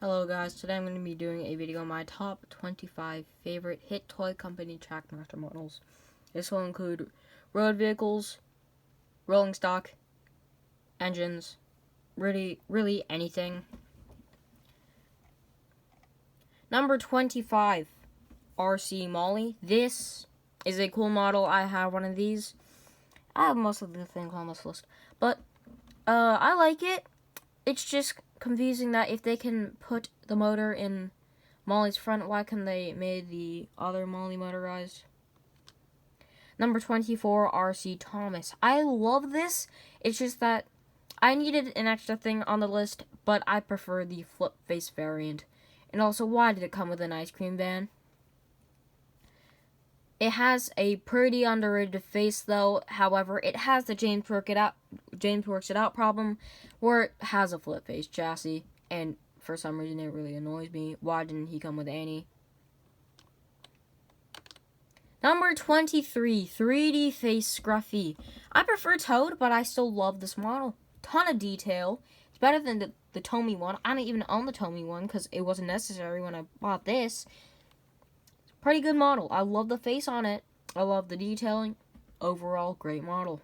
Hello guys, today I'm going to be doing a video on my top 25 favorite hit toy company Trackmaster models. This will include road vehicles, rolling stock, engines, really anything. Number 25, RC Molly. This is a cool model. I have one of these. I have most of the things on this list, but I like it. It's just confusing that if they can put the motor in Molly's front, why can they made the other Molly motorized? Number 24, RC Thomas. I love this. It's just that I needed an extra thing on the list, but I prefer the flip face variant. And also, why did it come with an ice cream van? It has a pretty underrated face, though. However, it has the James Works It Out problem, where it has a flip face chassis, and for some reason it really annoys me. Why didn't he come with Annie? Number 23, 3D Face Scruffy. I prefer Toad, but I still love this model. Ton of detail. It's better than the Tomy one. I don't even own the Tomy one because it wasn't necessary when I bought this. Pretty good model. I love the face on it. I love the detailing. Overall, great model.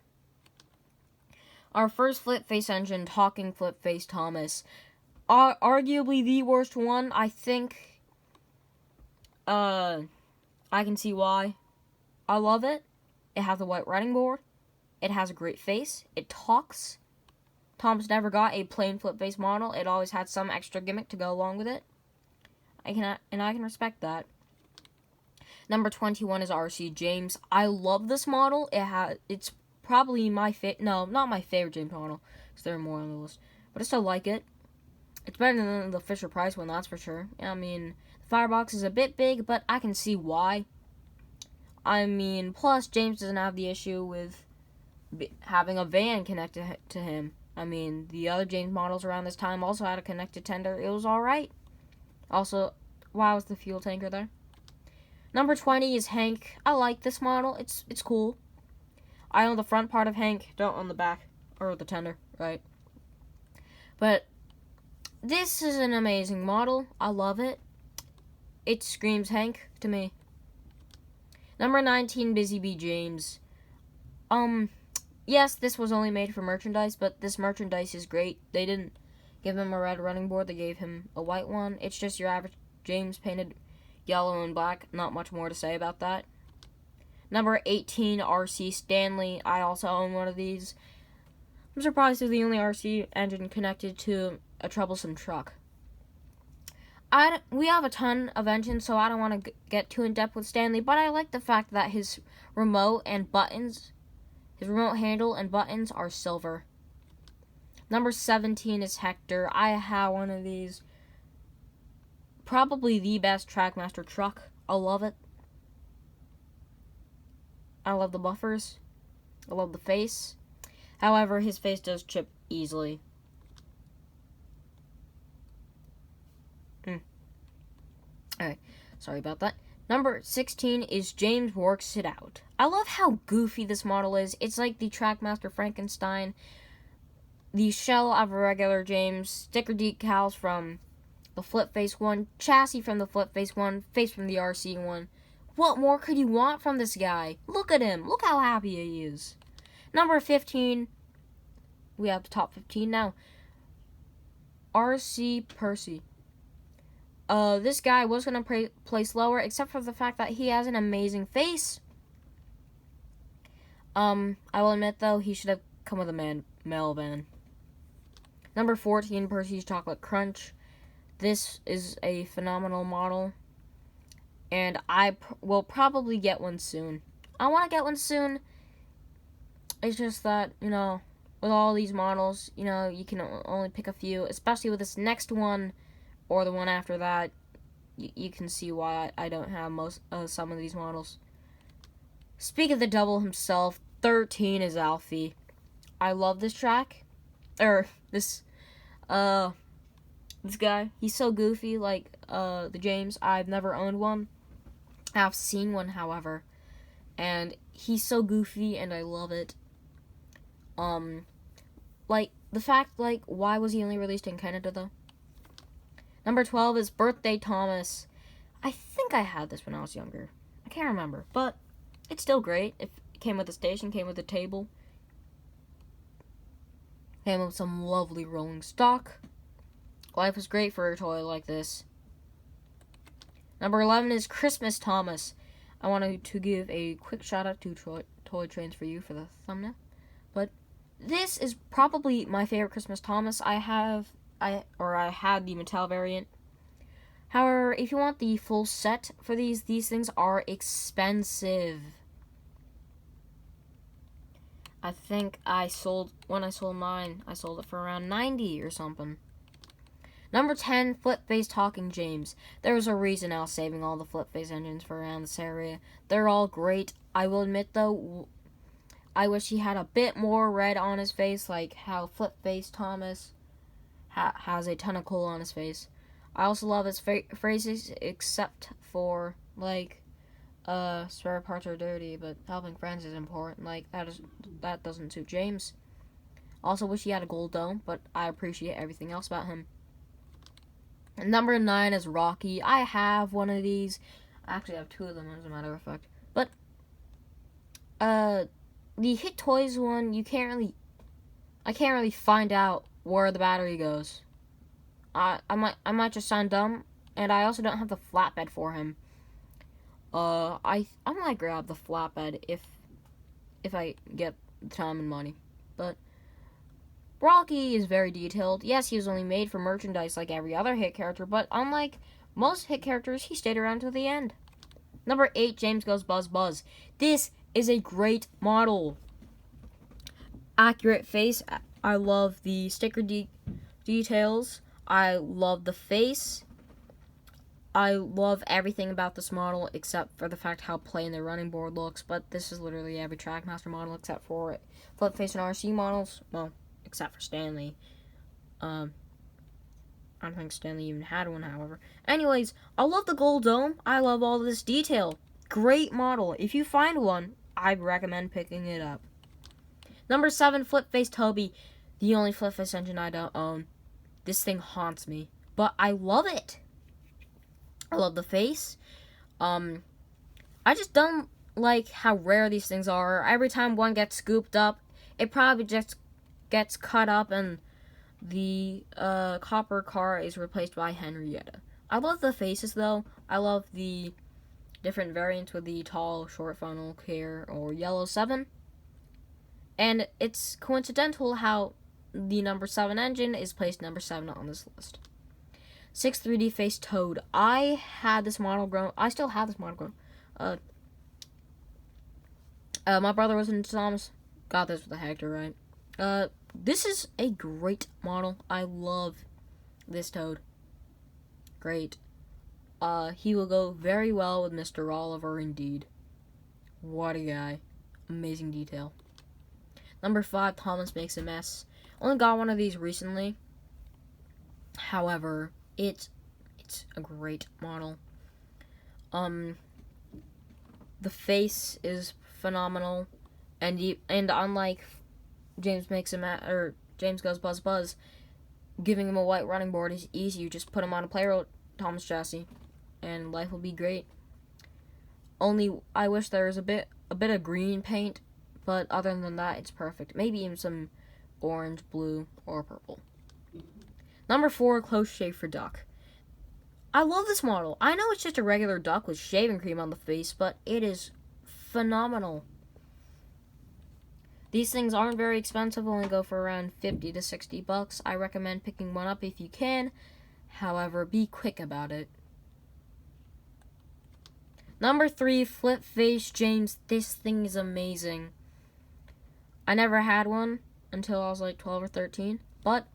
Our first flip face engine, Talking Flip Face Thomas. Arguably the worst one, I think. I can see why. I love it. It has a white riding board. It has a great face. It talks. Thomas never got a plain flip face model. It always had some extra gimmick to go along with it. I can respect that. Number 21 is RC James. I love this model. It's probably my not my favorite James model, because there are more on the list. But I still like it. It's better than the Fisher-Price one, that's for sure. I mean, the firebox is a bit big, but I can see why. I mean, plus, James doesn't have the issue with having a van connected to him. I mean, the other James models around this time also had a connected tender. It was alright. Also, why was the fuel tanker there? Number 20 is Hank. I like this model. It's cool. I own the front part of Hank. Don't own the back. Or the tender, right? But this is an amazing model. I love it. It screams Hank to me. Number 19, Busy Bee James. Yes, this was only made for merchandise, but this merchandise is great. They didn't give him a red running board. They gave him a white one. It's just your average James painted yellow and black. Not much more to say about that. Number 18, RC Stanley. I also own one of these. I'm surprised they're the only RC engine connected to a troublesome truck. We have a ton of engines, so I don't want to get too in-depth with Stanley, but I like the fact that his remote handle and buttons are silver. Number 17 is Hector. I have one of these. Probably the best Trackmaster truck. I love it. I love the buffers. I love the face. However, his face does chip easily. Alright, sorry about that. Number 16 is James Works It Out. I love how goofy this model is. It's like the Trackmaster Frankenstein, the shell of a regular James, sticker decals from the flip face one, chassis from the flip face one, face from the RC one. What more could you want from this guy? Look at him. Look how happy he is. Number 15. We have the top 15 now. RC Percy. This guy was going to place lower, except for the fact that he has an amazing face. I will admit, though, he should have come with a mail van. Number 14, Percy's Chocolate Crunch. This is a phenomenal model, and I will probably get one soon. I want to get one soon. It's just that, with all these models, you can only pick a few, especially with this next one or the one after that. You can see why I don't have some of these models. Speak of the devil himself, 13 is Alfie. I love this track. This guy. He's so goofy, like the James. I've never owned one. I've seen one, however. And he's so goofy, and I love it. Like, the fact, why was he only released in Canada, though? Number 12 is Birthday Thomas. I think I had this when I was younger. I can't remember, but it's still great. It came with a station, came with a table, came with some lovely rolling stock. Life was great for a toy like this. Number 11 is Christmas Thomas. I wanted to give a quick shout out to Toy Trains for You for the thumbnail. But this is probably my favorite Christmas Thomas. I had the Mattel variant. However, if you want the full set for these things are expensive. I think when I sold mine, I sold it for around $90 or something. Number 10, Flip-Face Talking James. There's a reason I was saving all the Flip-Face engines for around this area. They're all great. I will admit, though, I wish he had a bit more red on his face, like how Flip-Face Thomas has a ton of coal on his face. I also love his phrases, except for, like, spare parts are dirty, but helping friends is important. Like, that doesn't suit James. Also wish he had a gold dome, but I appreciate everything else about him. Number 9 is Rocky. I have one of these. I actually have two of them, as a matter of fact. But, the Hit Toys one, I can't really find out where the battery goes. I might just sound dumb, and I also don't have the flatbed for him. I might grab the flatbed if I get time and money. But Rocky is very detailed. Yes, he was only made for merchandise like every other Hit character, but unlike most Hit characters, he stayed around till the end. Number 8, James Goes Buzz Buzz. This is a great model. Accurate face. I love the sticker details. I love the face. I love everything about this model except for the fact how plain the running board looks, but this is literally every Trackmaster model except for Flip-Face and RC models. Well, except for Stanley. I don't think Stanley even had one, however. Anyways, I love the gold dome. I love all this detail. Great model. If you find one, I'd recommend picking it up. Number 7, Flip-Face Toby. The only Flip-Face engine I don't own. This thing haunts me, but I love it. I love the face. I just don't like how rare these things are. Every time one gets scooped up, it probably just gets cut up and the copper car is replaced by Henrietta. I love the faces, though. I love the different variants with the tall, short funnel, clear, or yellow 7. And it's coincidental how the number 7 engine is placed number 7 on this list. 6, 3D Face Toad. I had this model grown. I still have this model grown. My brother was into Thomas. Got this with the Hector, right? This is a great model. I love this Toad. Great. He will go very well with Mr. Oliver, indeed. What a guy. Amazing detail. Number 5, Thomas Makes a Mess. Only got one of these recently. However, it's a great model. The face is phenomenal, and unlike James Goes Buzz Buzz, giving him a white running board is easy. You just put him on a player Thomas chassis, and life will be great. Only I wish there was a bit of green paint, but other than that, it's perfect. Maybe even some orange, blue, or purple. Number 4, Close Shave for Duck. I love this model. I know it's just a regular duck with shaving cream on the face, but it is phenomenal. These things aren't very expensive, only go for around $50 to $60. I recommend picking one up if you can. However, be quick about it. Number 3, Flip-Face James. This thing is amazing. I never had one until I was like 12 or 13, but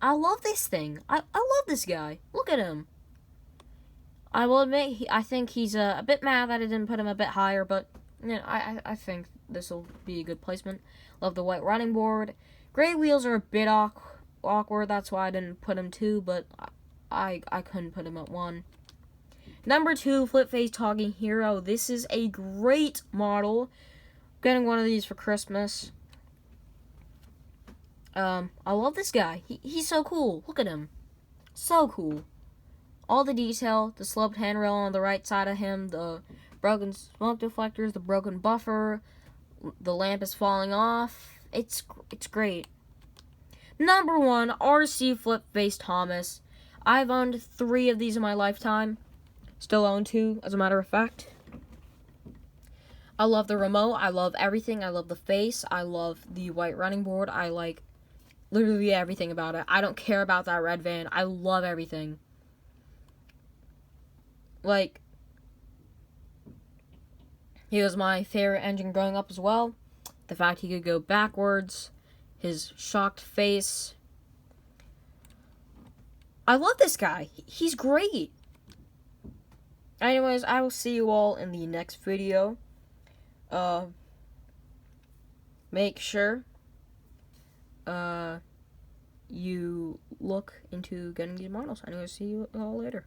I love this thing. I love this guy. Look at him. I will admit, I think he's a bit mad that I didn't put him a bit higher, but you know, I think this will be a good placement. Love the white running board. Gray wheels are a bit awkward. That's why I didn't put him 2, but I couldn't put him at 1. Number 2, Flip-Face Talking Hero. This is a great model. Getting one of these for Christmas. I love this guy. He's so cool. Look at him. So cool. All the detail, the sloped handrail on the right side of him, the broken smoke deflectors, the broken buffer, the lamp is falling off. It's great. Number 1, RC Flip Face Thomas. I've owned 3 of these in my lifetime. Still own 2, as a matter of fact. I love the remote. I love everything. I love the face. I love the white running board. I like literally everything about it. I don't care about that red van. I love everything. Like, he was my favorite engine growing up as well. The fact he could go backwards, his shocked face. I love this guy. He's great. Anyways, I will see you all in the next video. Make sure you look into getting these models. I'm going to see you all later.